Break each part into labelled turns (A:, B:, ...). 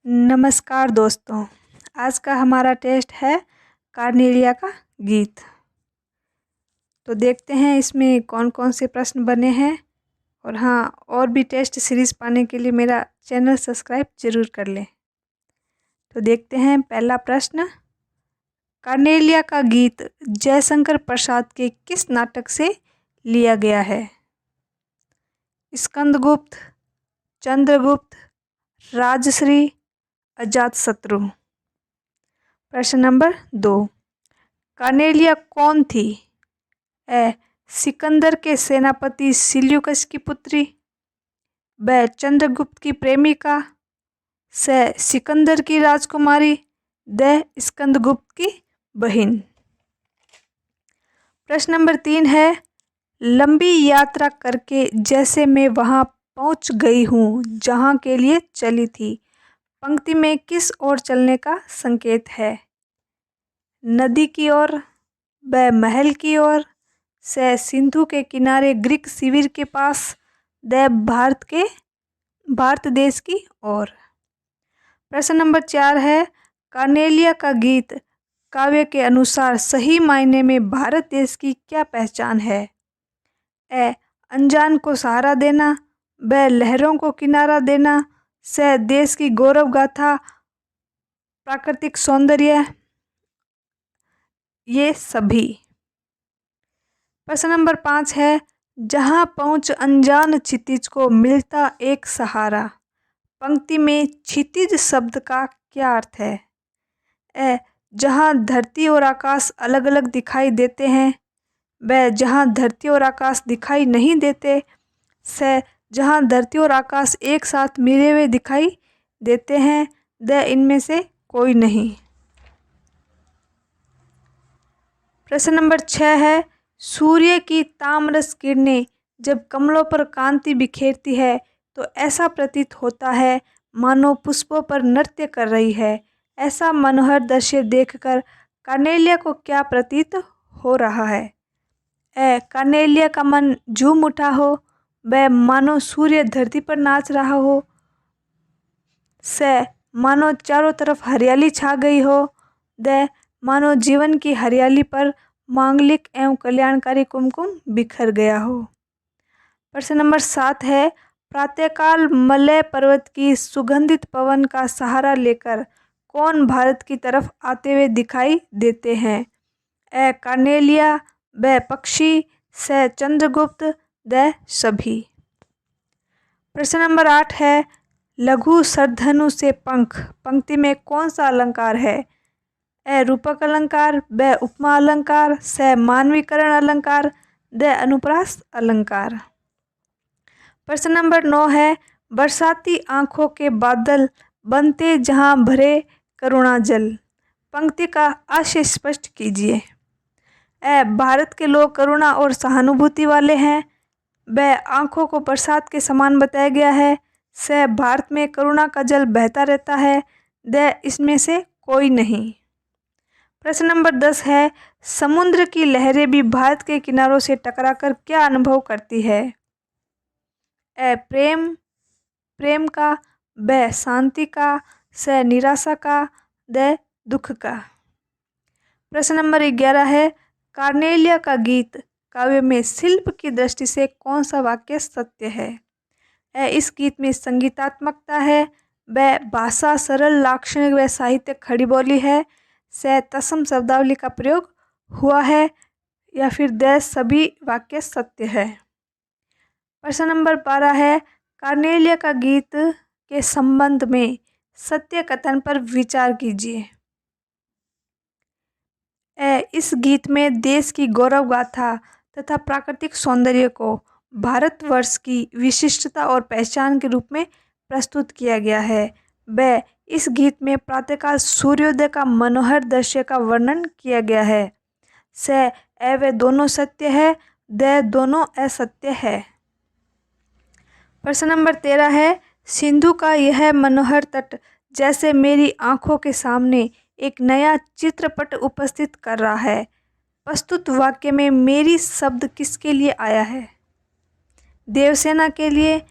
A: नमस्कार दोस्तों। आज का हमारा टेस्ट है कार्नेलिया का गीत। तो देखते हैं इसमें कौन कौन से प्रश्न बने हैं। और हाँ, और भी टेस्ट सीरीज़ पाने के लिए मेरा चैनल सब्सक्राइब जरूर कर लें। तो देखते हैं पहला प्रश्न। कार्नेलिया का गीत जयशंकर प्रसाद के किस नाटक से लिया गया है? स्कंदगुप्त, चंद्रगुप्त, राजश्री, अजातशत्रु। प्रश्न नंबर 2। कार्नेलिया कौन थी? ए सिकंदर के सेनापति सिल्यूकस की पुत्री, ब चंद्रगुप्त की प्रेमिका, से सिकंदर की राजकुमारी, द स्कंदगुप्त की बहन। प्रश्न नंबर 3 है, लंबी यात्रा करके जैसे मैं वहां पहुंच गई हूँ जहां के लिए चली थी, पंक्ति में किस ओर चलने का संकेत है? नदी की ओर, ब महल की ओर, से सिंधु के किनारे ग्रीक शिविर के पास, द भारत देश की ओर। प्रश्न नंबर 4 है, कार्नेलिया का गीत काव्य के अनुसार सही मायने में भारत देश की क्या पहचान है? ए अनजान को सहारा देना, ब लहरों को किनारा देना, से देश की गौरव गाथा, प्राकृतिक सौंदर्य, ये सभी। प्रश्न नंबर 5 है, जहां पहुंच अनजान क्षितिज को मिलता एक सहारा, पंक्ति में क्षितिज शब्द का क्या अर्थ है? ए जहां धरती और आकाश अलग अलग दिखाई देते हैं, ब जहां धरती और आकाश दिखाई नहीं देते, से जहां धरती और आकाश एक साथ मिले हुए दिखाई देते हैं, द इनमें से कोई नहीं। प्रश्न नंबर 6 है, सूर्य की तामरस किरणें जब कमलों पर कांति बिखेरती है तो ऐसा प्रतीत होता है मानो पुष्पों पर नृत्य कर रही है। ऐसा मनोहर दृश्य देखकर कार्नेलिया को क्या प्रतीत हो रहा है? ए कार्नेलिया का मन झूम उठा हो, ब मानो सूर्य धरती पर नाच रहा हो, से मानो चारों तरफ हरियाली छा गई हो, द मानो जीवन की हरियाली पर मांगलिक एवं कल्याणकारी कुमकुम बिखर गया हो। प्रश्न नंबर 7 है, प्रातःकाल मलय पर्वत की सुगंधित पवन का सहारा लेकर कौन भारत की तरफ आते हुए दिखाई देते हैं? ए कार्नेलिया, ब पक्षी, से चंद्रगुप्त, द सभी। प्रश्न नंबर 8 है, लघु सरधनु से पंख, पंक्ति में कौन सा अलंकार है? ए रूपक अलंकार, ब उपमा अलंकार, से मानवीकरण अलंकार, द अनुप्रास अलंकार। प्रश्न नंबर 9 है, बरसाती आंखों के बादल बनते जहां भरे करुणा जल, पंक्ति का आशय स्पष्ट कीजिए। ए भारत के लोग करुणा और सहानुभूति वाले हैं, ब आंखों को बरसात के समान बताया गया है, से भारत में करुणा का जल बहता रहता है, द इसमें से कोई नहीं। प्रश्न नंबर 10 है, समुद्र की लहरें भी भारत के किनारों से टकराकर क्या अनुभव करती है? ए प्रेम का, ब शांति का, से निराशा का, द दुख का। प्रश्न नंबर 11 है, कार्नेलिया का गीत काव्य में शिल्प की दृष्टि से कौन सा वाक्य सत्य है? ए इस गीत में संगीतात्मकता है, ब भाषा सरल लाक्षणिक व साहित्य खड़ी बोली है, से तत्सम शब्दावली का प्रयोग हुआ है, या फिर द सभी वाक्य सत्य है। प्रश्न नंबर 12 है, कार्नेलिया का गीत के संबंध में सत्य कथन पर विचार कीजिए। इस गीत में देश की गौरव गाथा तथा प्राकृतिक सौंदर्य को भारतवर्ष की विशिष्टता और पहचान के रूप में प्रस्तुत किया गया है। ब इस गीत में प्रातःकाल सूर्योदय का मनोहर दृश्य का वर्णन किया गया है। से वे दोनों सत्य है, द दोनों असत्य है। प्रश्न नंबर 13 है, सिंधु का यह मनोहर तट जैसे मेरी आंखों के सामने एक नया चित्रपट उपस्थित कर रहा है। प्रस्तुत वाक्य में मेरी शब्द किसके लिए आया है? देवसेना के लिए,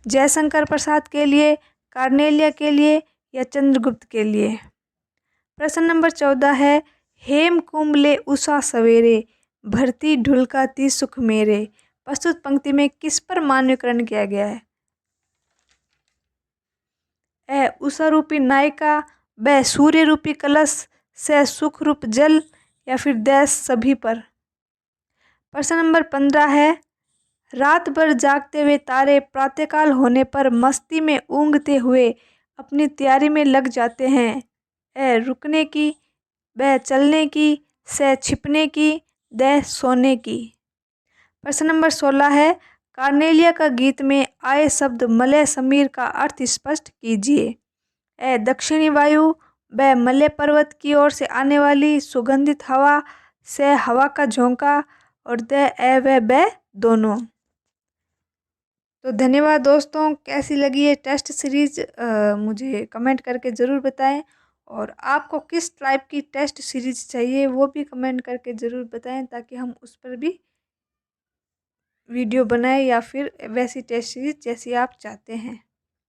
A: जयशंकर प्रसाद के लिए, कार्नेलिया के लिए, या चंद्रगुप्त के लिए। प्रश्न नंबर 14 है, हेम कुंभले उषा सवेरे, भरती ढुलकाती सुख मेरे। प्रस्तुत पंक्ति में किस पर मान्यकरण किया गया है? ए उषा रूपी नायिका, ब सूर्य रूपी कलश, से सुख रूप जल, या फिर देश सभी पर। प्रश्न नंबर 15 है, रात भर जागते हुए तारे प्रातःकाल होने पर मस्ती में ऊँघते हुए अपनी तैयारी में लग जाते हैं। ए रुकने की, ब चलने की, से छिपने की, द सोने की। प्रश्न नंबर 16 है, कार्नेलिया का गीत में आए शब्द मलय समीर का अर्थ स्पष्ट कीजिए। ए दक्षिणी वायु, ब मलय पर्वत की ओर से आने वाली सुगंधित हवा, से हवा का झोंका, और द ए व ब दोनों। तो धन्यवाद दोस्तों, कैसी लगी ये टेस्ट सीरीज मुझे कमेंट करके ज़रूर बताएं, और आपको किस टाइप की टेस्ट सीरीज चाहिए वो भी कमेंट करके ज़रूर बताएं, ताकि हम उस पर भी वीडियो बनाएं या फिर वैसी टेस्ट सीरीज जैसी आप चाहते हैं।